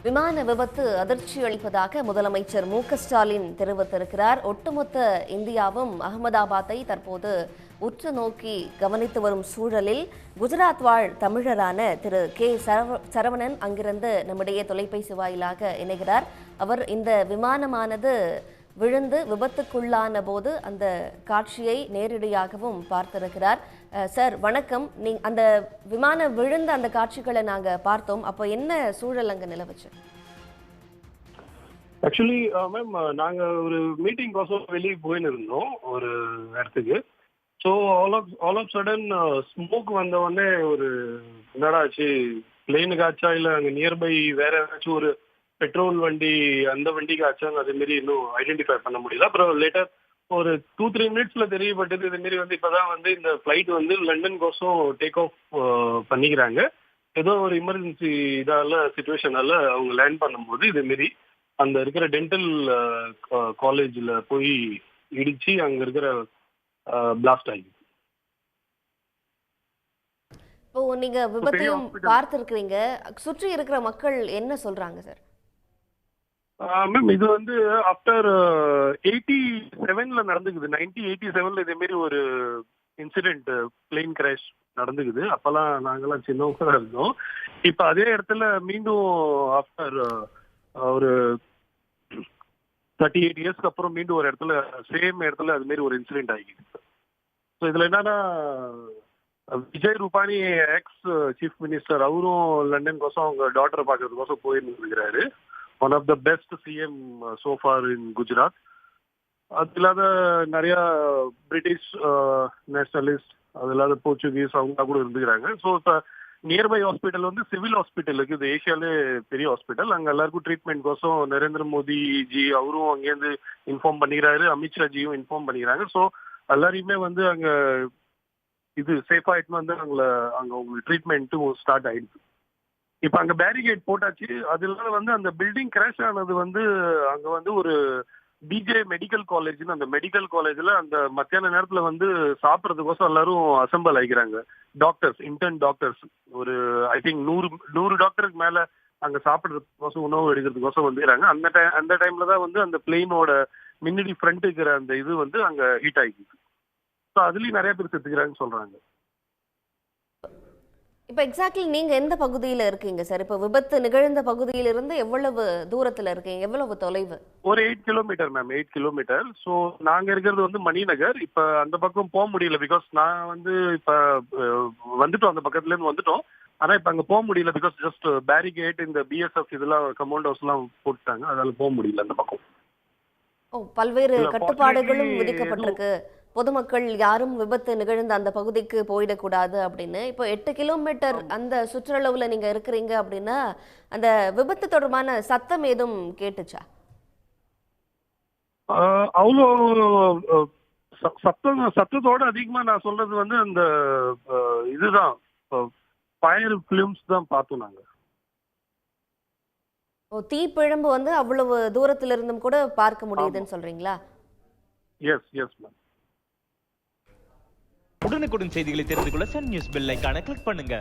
விமான விபத்து அதிர்ச்சி அளிப்பதாக முதலமைச்சர் மு.க.ஸ்டாலின் தெரிவித்திருக்கிறார். ஒட்டுமொத்த இந்தியாவும் அகமதாபாத்தை தற்போது உற்று நோக்கி கவனித்து வரும் சூழலில் குஜராத் வாழ் தமிழரான திரு கே சரவணன் அங்கிருந்து நம்முடைய தொலைபேசி வாயிலாக இணைகிறார். அவர் இந்த விமானமானது விழுந்து விபத்துக்குள்ளான போது அந்த காட்சியை நேரடியாகவும் பார்த்திருக்கிறார். சார் வணக்கம். அந்த விமானம் விழுந்த அந்த காட்சிகளை நாங்க பார்த்தோம். அப்போ என்ன சூழல் அங்க நிலவுச்சு? ஆக்சுவலி மேம், நாங்க ஒரு மீட்டிங் கோசம் வெளியே போயின்னு இருந்தோம் ஒரு இடத்துக்கு. So all of sudden smoke வந்த உடனே ஒரு என்னடா ஆச்சு, பிளேனுக்கு ஆச்சா இல்லை அங்கே நியர்பை வேற ஏதாச்சும் ஒரு பெட்ரோல் வண்டி அந்த வண்டிக்கு ஆச்சாங்க அதே மாரி இன்னும் ஐடென்டிஃபை பண்ண முடியல. அப்புறம் லேட்டர் ஒரு 2-3 மினிட்ஸ்ல தெரியப்பட்டது இது மாரி இப்பதான் இந்த ஃபிளைட் லண்டன் கோசம் டேக் ஆஃப் பண்ணிக்கிறாங்க. ஏதோ ஒரு எமர்ஜென்சி சுச்சுவேஷனால அவங்க லேண்ட் பண்ணும்போது இது மாரி அந்த இருக்கிற டென்டல் காலேஜ்ல போய் இடிச்சு அங்க இருக்கிற பிளாஸ்ட் ஆகி. இப்போ நீங்க விபத்தையும் பார்த்திருக்கிறீங்க, சுற்றி இருக்கிற மக்கள் என்ன சொல்றாங்க சார்? மேம், இது ஆஃப்டர் 87ல நடந்துக்குது. 1987ல இதே மாதிரி ஒரு இன்சிடென்ட் பிளேன் கிராஷ் நடந்துக்குது. அப்பெல்லாம் நாங்கெல்லாம் சின்னவங்க இருந்தோம். இப்ப அதே இடத்துல மீண்டும் ஆஃப்டர் ஒரு 38 இயர்ஸ்க்கு அப்புறம் மீண்டும் ஒரு இடத்துல சேம் இடத்துல அது மாதிரி ஒரு இன்சிடென்ட் ஆகிக்குது. ஸோ இதுல என்னன்னா, Vijay Rupani ex chief minister அவரும் லண்டன் கோசம் அவங்க டாட்டரை பார்க்கறதுக்கோசம் போயிருந்துருக்கிறாரு. One of the best CM so far in Gujarat. அது இல்லாத நிறைய பிரிட்டிஷ் நேஷனலிஸ்ட், அது இல்லாத போர்ச்சுகீஸ் அவங்க கூட இருந்துக்கிறாங்க. ஸோ இப்போ நியர்பை ஹாஸ்பிட்டல் சிவில் ஹாஸ்பிட்டல் இருக்குது, ஏஷியாலே பெரிய ஹாஸ்பிட்டல். அங்கே எல்லாருக்கும் ட்ரீட்மெண்ட் கோசம் நரேந்திர மோடி ஜி அவரும் அங்கேருந்து இன்ஃபார்ம் பண்ணிக்கிறாரு, அமித்ஷா ஜியும் இன்ஃபார்ம் பண்ணிக்கிறாங்க. ஸோ எல்லாரையுமே அங்கே இது சேஃபா ஆயிட்டு அங்கே உங்களுக்கு ட்ரீட்மெண்ட்டும் ஸ்டார்ட் ஆயிடுச்சு. இப்ப அங்க பேரிகேட் போட்டாச்சு. அதுல அந்த பில்டிங் கிராஷ் ஆனது அங்க ஒரு பிஜே மெடிக்கல் காலேஜ்னு அந்த மெடிக்கல் காலேஜ்ல அந்த மத்தியான நேரத்துல சாப்பிட்றதுக்கோசம் எல்லாரும் அசம்பிள் ஆகிக்கிறாங்க. டாக்டர்ஸ், இன்டர்ன் டாக்டர்ஸ் ஒரு ஐ திங்க் 100 டாக்டருக்கு மேல அங்க சாப்பிட்றதுக்கோசம் உணவு எடுக்கிறதுக்கோசம் வந்துக்கிறாங்க. அந்த டைம்ல தான் அந்த பிளெயினோட மின்னாடி ஃப்ரண்ட் இருக்கிற அந்த இது அங்க ஹீட் ஆகிக்குது. ஸோ அதுலயும் நிறைய பேர் செத்துக்கிறாங்கன்னு சொல்றாங்க. இப்போ எக்ஸாக்ட்லி நீங்க எந்த பகுதியில இருக்கீங்க சார்? இப்போ விபத்து நிகழ்ந்த பகுதியிலிருந்து எவ்வளவு தூரத்துல இருக்கீங்க, எவ்வளவு தொலைவு? ஒரு 8 கிலோமீட்டர் மேம், 8 கிலோமீட்டர். ஸோ நாங்க இருக்கிறது மணிநகர். இப்ப அந்த பக்கம் போக முடியல, பிகாஸ் நான் இப்ப வந்துட்டோம், அந்த பக்கத்துல இருந்து வந்துட்டோம். ஆனா இப்ப அங்க போக முடியல, பிகாஸ் ஜஸ்ட் பேரிகேட் இந்த பிஎஸ்எஃப் இதெல்லாம் கமாண்டோஸ் எல்லாம் போட்டுட்டாங்க, அதனால போக முடியல அந்த பக்கம். பல்வேறு கட்டுப்பாடுகளும் விதிக்கப்பட்டிருக்கு. பொதுமக்கள் யாரும் விபத்து நிகழ்ந்த அந்த பகுதிக்கு போயிடக்கூடாது அப்படின்னு. இப்போ 8 கிலோமீட்டர் அந்த சுற்றளவுல நீங்க இருக்கிறீங்க அப்படின்னா அந்த விபத்து தொடர்பான சத்தம் ஏதும் கேட்டுச்சா? அவ்வளோ சத்தத்தோட அதிகமா நான் சொல்றது அந்த இதுதான் ஃபயர் ஃபிலிம்ஸ் தான் பார்த்தோம் நாங்க. தீப்பிழம்பு அவ்வளவு தூரத்துல இருந்தும் கூட பார்க்க முடியுதுன்னு சொல்றீங்களா? Yes ma'am. உடனுக்குடன் செய்திகளை தெரிந்து கொள்ள சன் நியூஸ் பெல் ஐகானை கிளிக் பண்ணுங்க.